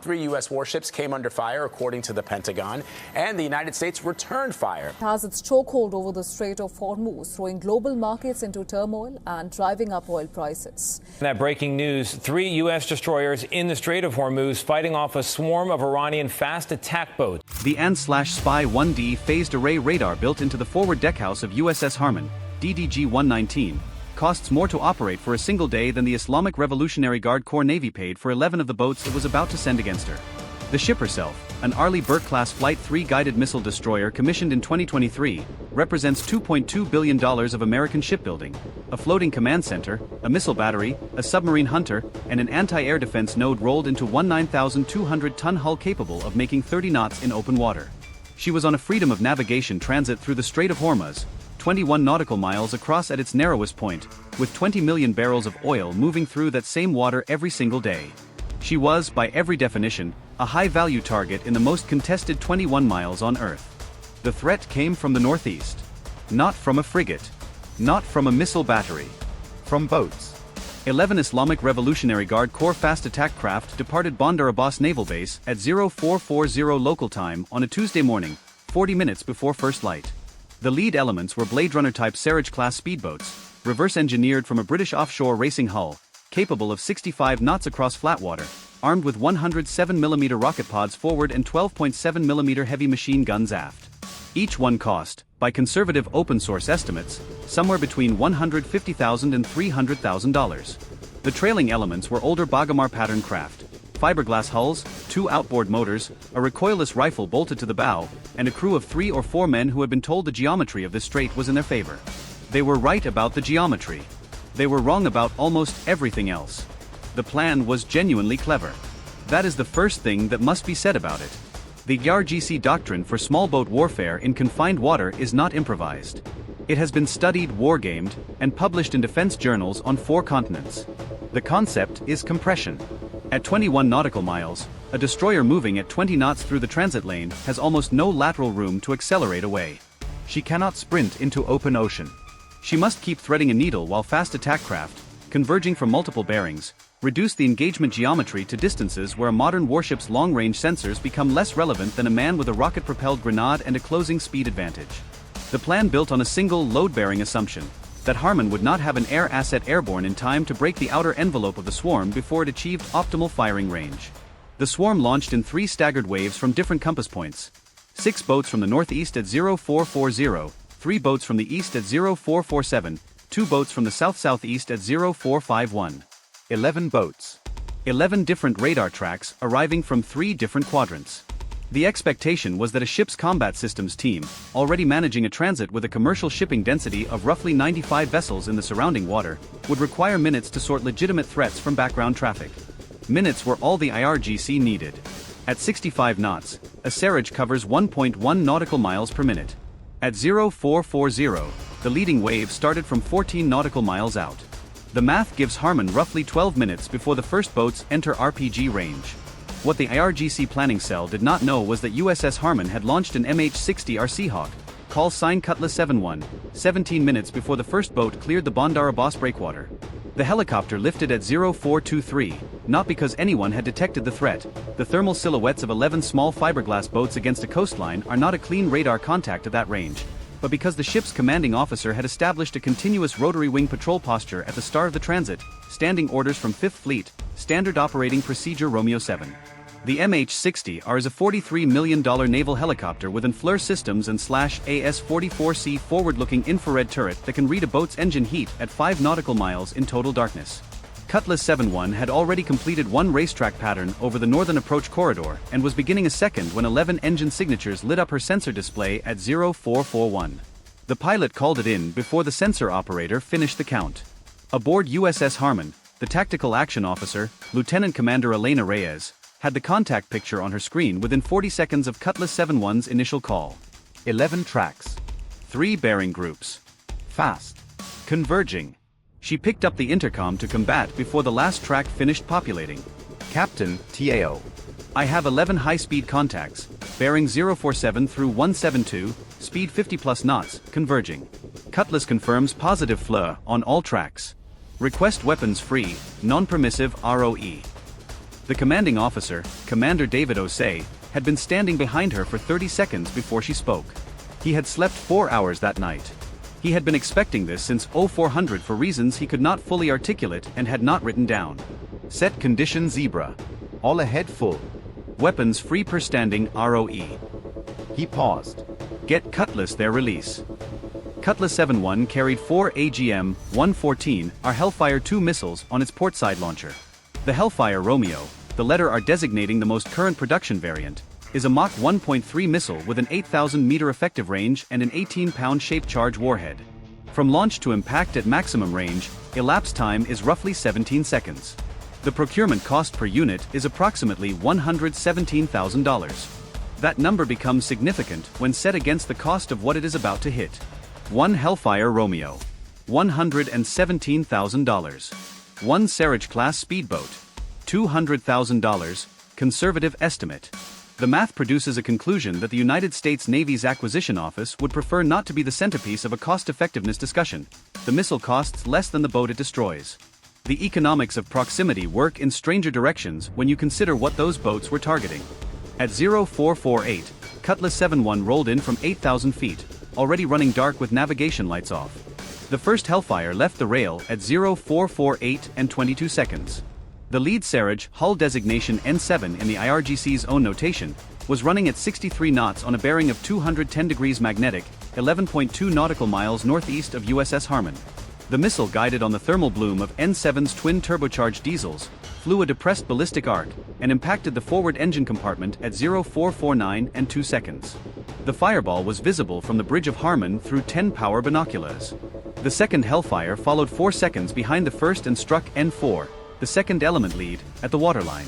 3 U.S. warships came under fire, according to the Pentagon, and the United States returned fire. It has its chokehold over the Strait of Hormuz, throwing global markets into turmoil and driving up oil prices. That breaking news, 3 U.S. destroyers in the Strait of Hormuz fighting off a swarm of Iranian fast attack boats. The AN/Spy 1D phased array radar built into the forward deckhouse of USS Harman, DDG-119, costs more to operate for a single day than the Islamic Revolutionary Guard Corps Navy paid for 11 of the boats it was about to send against her. The ship herself, an Arleigh Burke-class Flight 3 guided missile destroyer commissioned in 2023, represents $2.2 billion of American shipbuilding, a floating command center, a missile battery, a submarine hunter, and an anti-air defense node rolled into one 9,200-ton hull capable of making 30 knots in open water. She was on a freedom of navigation transit through the Strait of Hormuz, 21 nautical miles across at its narrowest point, with 20 million barrels of oil moving through that same water every single day. She was, by every definition, a high-value target in the most contested 21 miles on Earth. The threat came from the northeast. Not from a frigate. Not from a missile battery. From boats. 11 Islamic Revolutionary Guard Corps fast attack craft departed Bandar Abbas Naval Base at 0440 local time on a Tuesday morning, 40 minutes before first light. The lead elements were Blade Runner-type Seraj-class speedboats, reverse-engineered from a British offshore racing hull, capable of 65 knots across flat water, armed with 107mm rocket pods forward and 12.7mm heavy machine guns aft. Each one cost, by conservative open-source estimates, somewhere between $150,000 and $300,000. The trailing elements were older Bagamar pattern craft, fiberglass hulls, 2 outboard motors, a recoilless rifle bolted to the bow, and a crew of 3 or 4 men who had been told the geometry of this strait was in their favor. They were right about the geometry. They were wrong about almost everything else. The plan was genuinely clever. That is the first thing that must be said about it. The YARGC doctrine for small boat warfare in confined water is not improvised. It has been studied, wargamed, and published in defense journals on 4 continents. The concept is compression. At 21 nautical miles, a destroyer moving at 20 knots through the transit lane has almost no lateral room to accelerate away. She cannot sprint into open ocean. She must keep threading a needle while fast attack craft, converging from multiple bearings, reduce the engagement geometry to distances where a modern warship's long-range sensors become less relevant than a man with a rocket-propelled grenade and a closing speed advantage. The plan built on a single load-bearing assumption, that Harman would not have an air asset airborne in time to break the outer envelope of the swarm before it achieved optimal firing range. The swarm launched in 3 staggered waves from different compass points. 6 boats from the northeast at 0440, 3 boats from the east at 0447, 2 boats from the south-southeast at 0451. 11 boats. 11 different radar tracks arriving from 3 different quadrants. The expectation was that a ship's combat systems team, already managing a transit with a commercial shipping density of roughly 95 vessels in the surrounding water, would require minutes to sort legitimate threats from background traffic. Minutes were all the IRGC needed. At 65 knots, a Seraj covers 1.1 nautical miles per minute. At 0440, the leading wave started from 14 nautical miles out. The math gives Harman roughly 12 minutes before the first boats enter RPG range. What the IRGC planning cell did not know was that USS Harman had launched an MH-60R Seahawk, call sign Cutlass 71, 17 minutes before the first boat cleared the Bandar Abbas breakwater. The helicopter lifted at 0423, not because anyone had detected the threat. The thermal silhouettes of 11 small fiberglass boats against a coastline are not a clean radar contact at that range, but because the ship's commanding officer had established a continuous rotary wing patrol posture at the start of the transit, standing orders from 5th Fleet, Standard Operating Procedure Romeo 7. The MH-60R is a $43 million naval helicopter with Enfleur systems and AS-44C forward-looking infrared turret that can read a boat's engine heat at 5 nautical miles in total darkness. Cutlass 71 had already completed 1 racetrack pattern over the northern approach corridor and was beginning a second when 11 engine signatures lit up her sensor display at 0441. The pilot called it in before the sensor operator finished the count. Aboard USS Harman, the tactical action officer, Lieutenant Commander Elena Reyes, had the contact picture on her screen within 40 seconds of Cutlass 71's initial call. 11 tracks. 3 bearing groups. Fast. Converging. She picked up the intercom to combat before the last track finished populating. Captain, TAO. I have 11 high-speed contacts, bearing 047 through 172, speed 50+ knots, converging. Cutlass confirms positive FLIR on all tracks. Request weapons free, non-permissive ROE. The commanding officer, Commander David Osei, had been standing behind her for 30 seconds before she spoke. He had slept 4 hours that night. He had been expecting this since 0400 for reasons he could not fully articulate and had not written down. Set condition zebra. All ahead full. Weapons free per standing ROE. He paused. Get Cutlass their release. Cutlass 7-1 carried 4 AGM-114 R Hellfire 2 missiles on its portside launcher. The Hellfire Romeo, the letter R designating the most current production variant, is a Mach 1.3 missile with an 8,000-meter effective range and an 18-pound shaped charge warhead. From launch to impact at maximum range, elapsed time is roughly 17 seconds. The procurement cost per unit is approximately $117,000. That number becomes significant when set against the cost of what it is about to hit. One Hellfire Romeo. $117,000. One Seraj-class speedboat. $200,000, conservative estimate. The math produces a conclusion that the United States Navy's Acquisition Office would prefer not to be the centerpiece of a cost-effectiveness discussion. The missile costs less than the boat it destroys. The economics of proximity work in stranger directions when you consider what those boats were targeting. At 0448, Cutlass 7-1 rolled in from 8,000 feet, already running dark with navigation lights off. The first Hellfire left the rail at 0448 and 22 seconds. The lead Seraj, hull designation N7 in the IRGC's own notation, was running at 63 knots on a bearing of 210 degrees magnetic, 11.2 nautical miles northeast of USS Harmon. The missile, guided on the thermal bloom of N7's twin turbocharged diesels, flew a depressed ballistic arc and impacted the forward engine compartment at 0449 and 2 seconds. The fireball was visible from the bridge of Harmon through 10 power binoculars. The second Hellfire followed 4 seconds behind the first and struck N4, the second element lead, at the waterline.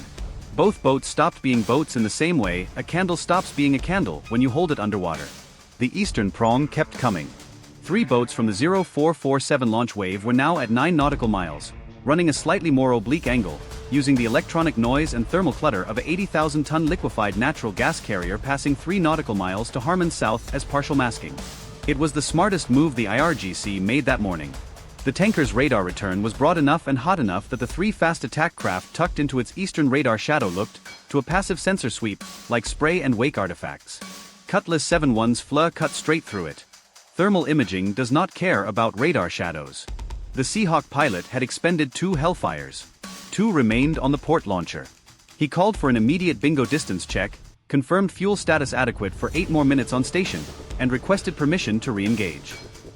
Both boats stopped being boats in the same way a candle stops being a candle when you hold it underwater. The eastern prong kept coming. 3 boats from the 0447 launch wave were now at 9 nautical miles, running a slightly more oblique angle, using the electronic noise and thermal clutter of a 80,000-ton liquefied natural gas carrier passing 3 nautical miles to Harmon South as partial masking. It was the smartest move the IRGC made that morning. The tanker's radar return was broad enough and hot enough that the 3 fast attack craft tucked into its eastern radar shadow looked, to a passive sensor sweep, like spray and wake artifacts. Cutlass 7-1's FLA cut straight through it. Thermal imaging does not care about radar shadows. The Seahawk pilot had expended 2 Hellfires. 2 remained on the port launcher. He called for an immediate bingo distance check, confirmed fuel status adequate for 8 more minutes on station, and requested permission to re-engage.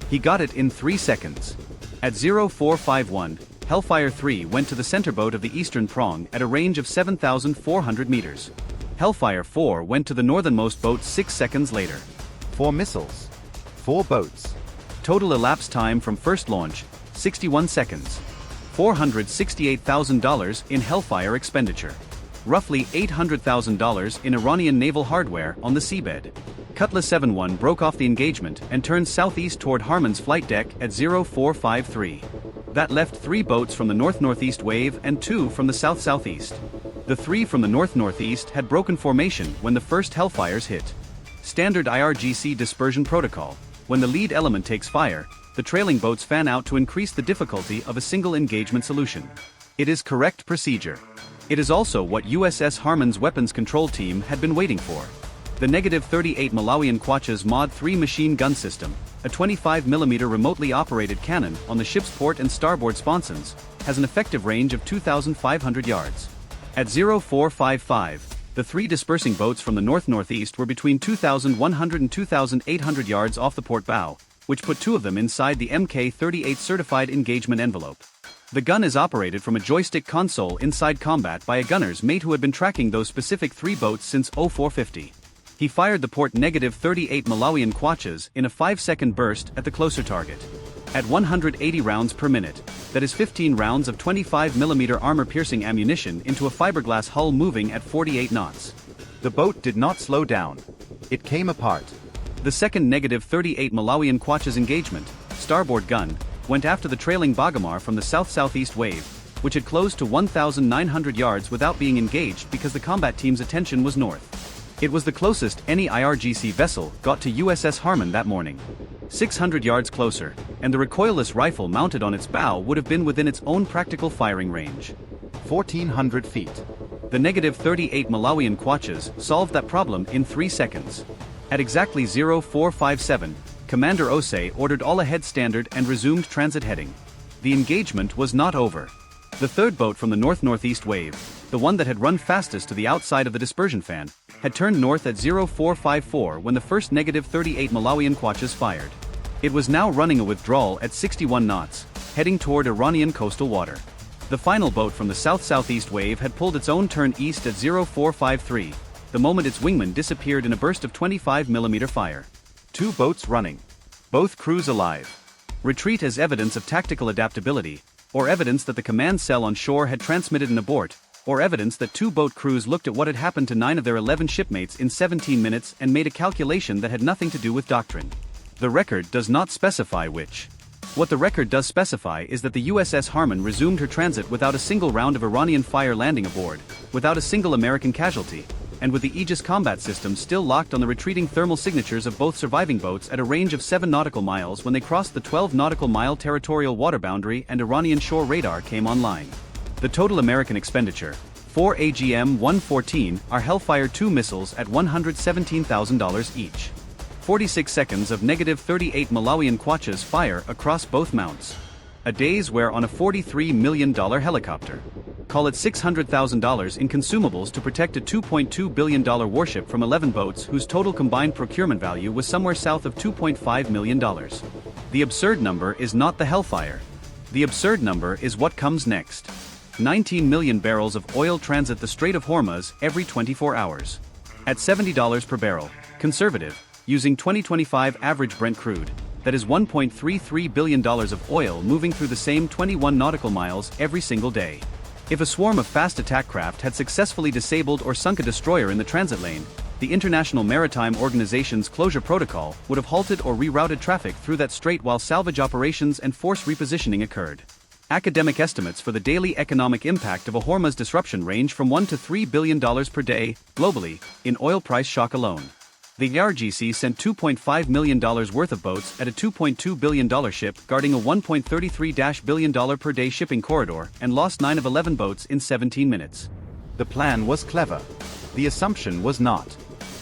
He got it in 3 seconds. At 0451, Hellfire 3 went to the center boat of the eastern prong at a range of 7,400 meters. Hellfire 4 went to the northernmost boat 6 seconds later. 4 missiles. 4 boats. Total elapsed time from first launch, 61 seconds. $468,000 in Hellfire expenditure. Roughly $800,000 in Iranian naval hardware on the seabed. Cutlass 7-1 broke off the engagement and turned southeast toward Harmon's flight deck at 0453. That left 3 boats from the north-northeast wave and 2 from the south-southeast. The 3 from the north-northeast had broken formation when the first Hellfires hit. Standard IRGC dispersion protocol. When the lead element takes fire, the trailing boats fan out to increase the difficulty of a single engagement solution. It is correct procedure. It is also what USS Harmon's weapons control team had been waiting for. The -38 Malawian Quachas Mod 3 machine gun system, a 25mm remotely operated cannon on the ship's port and starboard sponsons, has an effective range of 2,500 yards. At 0455, the 3 dispersing boats from the north-northeast were between 2,100 and 2,800 yards off the port bow, which put 2 of them inside the Mk-38 certified engagement envelope. The gun is operated from a joystick console inside combat by a gunner's mate who had been tracking those specific 3 boats since 0450. He fired the port -38 Malawian Quachas in a 5-second burst at the closer target. At 180 rounds per minute, that is 15 rounds of 25mm armor-piercing ammunition into a fiberglass hull moving at 48 knots. The boat did not slow down. It came apart. The second -38 Malawian Quachas engagement, starboard gun, went after the trailing Bagamar from the south-southeast wave, which had closed to 1,900 yards without being engaged because the combat team's attention was north. It was the closest any IRGC vessel got to USS Harmon that morning. 600 yards closer, and the recoilless rifle mounted on its bow would have been within its own practical firing range. 1,400 feet. The -38 Malawian kwaches solved that problem in 3 seconds. At exactly 0457, Commander Osei ordered all ahead standard and resumed transit heading. The engagement was not over. The third boat from the north-northeast wave, the one that had run fastest to the outside of the dispersion fan, had turned north at 0454 when the first -38 Malawian kwaches fired. It was now running a withdrawal at 61 knots, heading toward Iranian coastal water. The final boat from the south-southeast wave had pulled its own turn east at 0453, the moment its wingman disappeared in a burst of 25mm fire. 2 boats running. Both crews alive. Retreat as evidence of tactical adaptability, or evidence that the command cell on shore had transmitted an abort, or evidence that 2 boat crews looked at what had happened to 9 of their 11 shipmates in 17 minutes and made a calculation that had nothing to do with doctrine. The record does not specify which. What the record does specify is that the USS Harman resumed her transit without a single round of Iranian fire landing aboard, without a single American casualty, and with the Aegis combat system still locked on the retreating thermal signatures of both surviving boats at a range of 7 nautical miles when they crossed the 12 nautical mile territorial water boundary and Iranian shore radar came online. The total American expenditure, 4 AGM-114 are Hellfire 2 missiles at $117,000 each. 46 seconds of -38 Malawian kwaches fire across both mounts. A day's wear on a $43 million helicopter. Call it $600,000 in consumables to protect a $2.2 billion warship from 11 boats whose total combined procurement value was somewhere south of $2.5 million. The absurd number is not the Hellfire. The absurd number is what comes next. 19 million barrels of oil transit the Strait of Hormuz every 24 hours. At $70 per barrel, conservative, using 2025 average Brent crude, that is $1.33 billion of oil moving through the same 21 nautical miles every single day. If a swarm of fast attack craft had successfully disabled or sunk a destroyer in the transit lane, the International Maritime Organization's closure protocol would have halted or rerouted traffic through that strait while salvage operations and force repositioning occurred. Academic estimates for the daily economic impact of a Hormuz disruption range from $1 to $3 billion per day, globally, in oil price shock alone. The IRGC sent $2.5 million worth of boats at a $2.2 billion ship guarding a $1.33 billion per day shipping corridor and lost 9 of 11 boats in 17 minutes. The plan was clever. The assumption was not.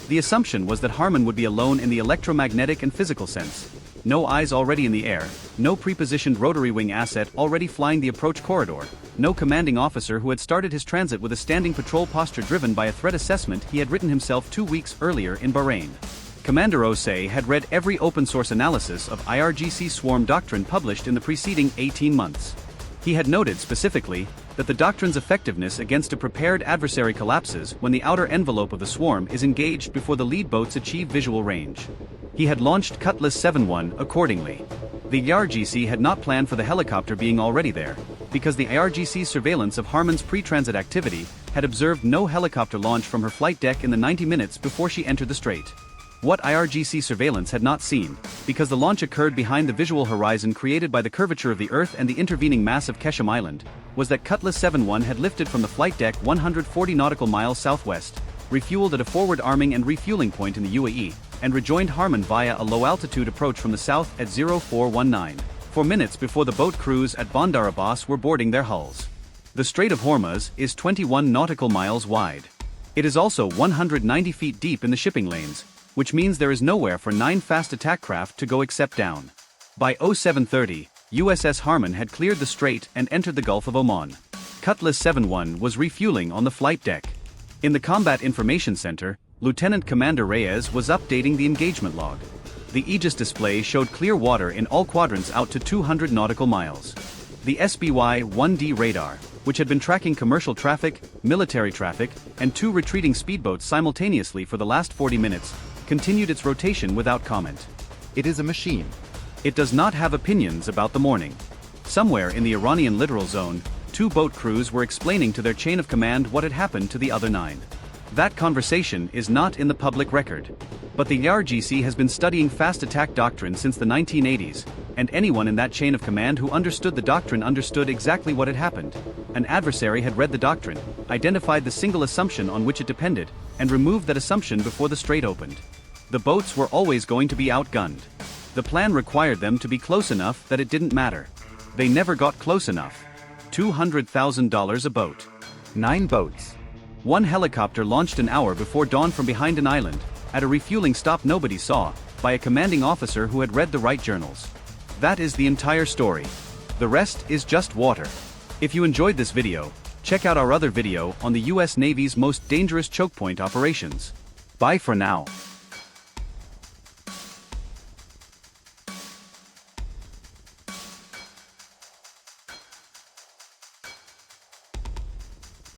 The assumption was that Harman would be alone in the electromagnetic and physical sense. No eyes already in the air, no prepositioned rotary wing asset already flying the approach corridor, no commanding officer who had started his transit with a standing patrol posture driven by a threat assessment he had written himself 2 weeks earlier in Bahrain. Commander Osei had read every open-source analysis of IRGC swarm doctrine published in the preceding 18 months. He had noted specifically that the doctrine's effectiveness against a prepared adversary collapses when the outer envelope of the swarm is engaged before the lead boats achieve visual range. He had launched Cutlass 7-1 accordingly. The IRGC had not planned for the helicopter being already there, because the IRGC's surveillance of Harman's pre-transit activity had observed no helicopter launch from her flight deck in the 90 minutes before she entered the strait. What IRGC surveillance had not seen, because the launch occurred behind the visual horizon created by the curvature of the Earth and the intervening mass of Keshim Island, was that Cutlass 7-1 had lifted from the flight deck 140 nautical miles southwest, refueled at a forward arming and refueling point in the UAE, and rejoined Harman via a low-altitude approach from the south at 0419, 4 minutes before the boat crews at Bandar Abbas were boarding their hulls. The Strait of Hormuz is 21 nautical miles wide. It is also 190 feet deep in the shipping lanes, which means there is nowhere for 9 fast attack craft to go except down. By 0730, USS Harman had cleared the strait and entered the Gulf of Oman. Cutlass 7-1 was refueling on the flight deck. In the Combat Information Center, Lieutenant Commander Reyes was updating the engagement log. The Aegis display showed clear water in all quadrants out to 200 nautical miles. The SBY-1D radar, which had been tracking commercial traffic, military traffic, and 2 retreating speedboats simultaneously for the last 40 minutes, continued its rotation without comment. It is a machine. It does not have opinions about the morning. Somewhere in the Iranian littoral zone, 2 boat crews were explaining to their chain of command what had happened to the other 9. That conversation is not in the public record. But the IRGC has been studying fast attack doctrine since the 1980s, and anyone in that chain of command who understood the doctrine understood exactly what had happened. An adversary had read the doctrine, identified the single assumption on which it depended, and removed that assumption before the strait opened. The boats were always going to be outgunned. The plan required them to be close enough that it didn't matter. They never got close enough. $200,000 a boat. 9 boats. One helicopter launched an hour before dawn from behind an island, at a refueling stop nobody saw, by a commanding officer who had read the right journals. That is the entire story. The rest is just water. If you enjoyed this video, check out our other video on the US Navy's most dangerous choke point operations. Bye for now.